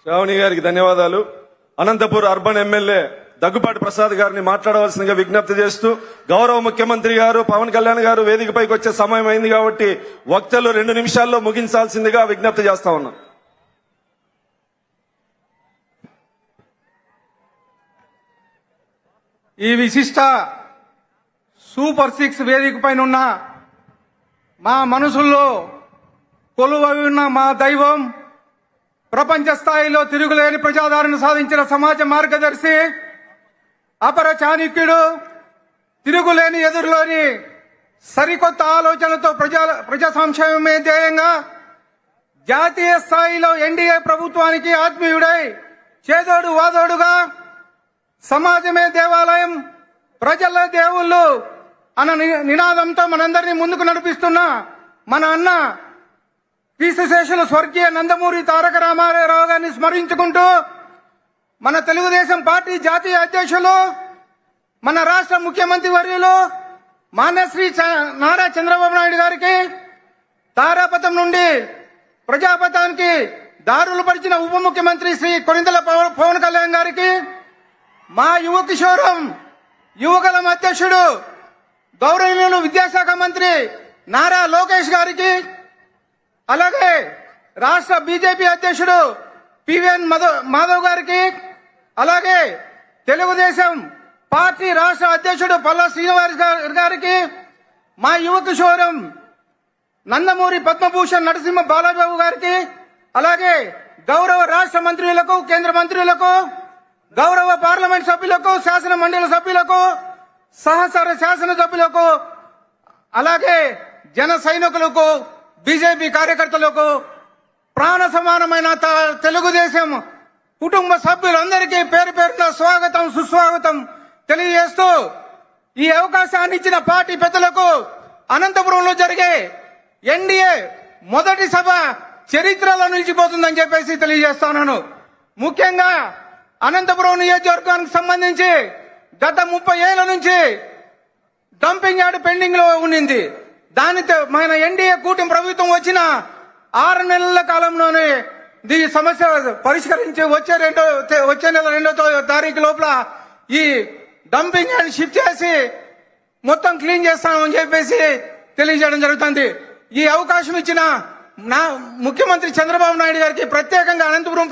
శ్రావణి గారికి ధన్యవాదాలు. Anantapur urban MLA Daggubati Prasad గారిని మాట్లాడవలసిందిగా విజ్ఞప్తి చేస్తూ, గౌరవ ముఖ్యమంత్రి గారు పవన్ కళ్యాణ్ గారు వేదికపైకి వచ్చే సమయం అయింది కాబట్టి వక్తలు 2 నిమిషాల్లో ముగించాల్సిందిగా విజ్ఞప్తి చేస్తా ఉన్నాం. ఈ విశిష్ట సూపర్ 6 వేదిక పైన ఉన్న మా మనసుల్లో కొలువై ఉన్న మా దైవం, ప్రపంచ స్థాయిలో తిరుగులేని ప్రజాదరణ సాధించిన సమాజ మార్గదర్శి, అపర చాణక్యుడు, తిరుగులేని ఎదురులోని సరికొత్త ఆలోచనలతో ప్రజా సంక్షేమమే ధ్యేయంగా జాతీయ స్థాయిలో ఎన్డీఏ ప్రభుత్వానికి ఆత్మీయుడై చేదోడు వాదోడుగా సమాజమే దేవాలయం, ప్రజల దేవుళ్ళు అన్న నినాదంతో మనందరినీ ముందుకు నడిపిస్తున్న మన అన్న కీర్తిశేషులు స్వర్గీయ నందమూరి తారక రామారావు గారిని స్మరించుకుంటూ, మన తెలుగుదేశం పార్టీ జాతీయ అధ్యక్షులు, మన రాష్ట్ర ముఖ్యమంత్రి వర్యులు మాన్యశ్రీ నారా చంద్రబాబు నాయుడు గారికి, తారాపథం నుండి ప్రజాపథానికి దారులు పరిచిన ఉప ముఖ్యమంత్రి శ్రీ కొనిదెల పవన్ కళ్యాణ్ గారికి, మా యువ కిషోరం యువగలం అధ్యక్షుడు గౌరవనీయులు విద్యాశాఖ మంత్రి నారా లోకేష్ గారికి, అలాగే రాష్ట్ర బీజేపీ అధ్యక్షుడు పివిఎన్ మాధవ్ గారికి, అలాగే తెలుగుదేశం పార్టీ రాష్ట్ర అధ్యక్షుడు పల్లా శ్రీనివాస్ గారికి, మా యువ కిషోరం నందమూరి పద్మభూషణ్ నరసింహ బాలబాబు గారికి, అలాగే గౌరవ రాష్ట్ర మంత్రులకు, కేంద్ర మంత్రులకు, గౌరవ పార్లమెంట్ సభ్యులకు, శాసన మండలి సభ్యులకు, సహచర శాసన సభ్యులకు, అలాగే జన సైనికులకు, బీజేపీ కార్యకర్తలకు, ప్రాణ సమానమైన తెలుగుదేశం కుటుంబ సభ్యులందరికీ పేరు పేరున స్వాగతం సుస్వాగతం తెలియజేస్తూ, ఈ అవకాశాన్ని ఇచ్చిన పార్టీ పెద్దలకు అనంతపురంలో జరిగే ఎన్డీఏ మొదటి సభ చరిత్రలో నిలిచిపోతుందని చెప్పేసి తెలియజేస్తున్నాను. ముఖ్యంగా అనంతపురం నియోజకవర్గానికి సంబంధించి గత 30 ఏళ్ల నుంచి డంపింగ్ యార్డ్ పెండింగ్ లో ఉండింది. దానితో మన ఎన్డీఏ కూటమి ప్రభుత్వం వచ్చిన 6 నెలల కాలంలోనే దీని సమస్య పరిష్కరించి వచ్చే నెల 2వ తారీఖు లోపల ఈ డంపింగ్ యార్డ్ షిఫ్ట్ చేసి మొత్తం క్లీన్ చేస్తామని చెప్పేసి తెలియజేయడం జరుగుతుంది. ఈ అవకాశం ఇచ్చిన ముఖ్యమంత్రి చంద్రబాబు నాయుడు గారికి ప్రత్యేకంగా అనంతపురం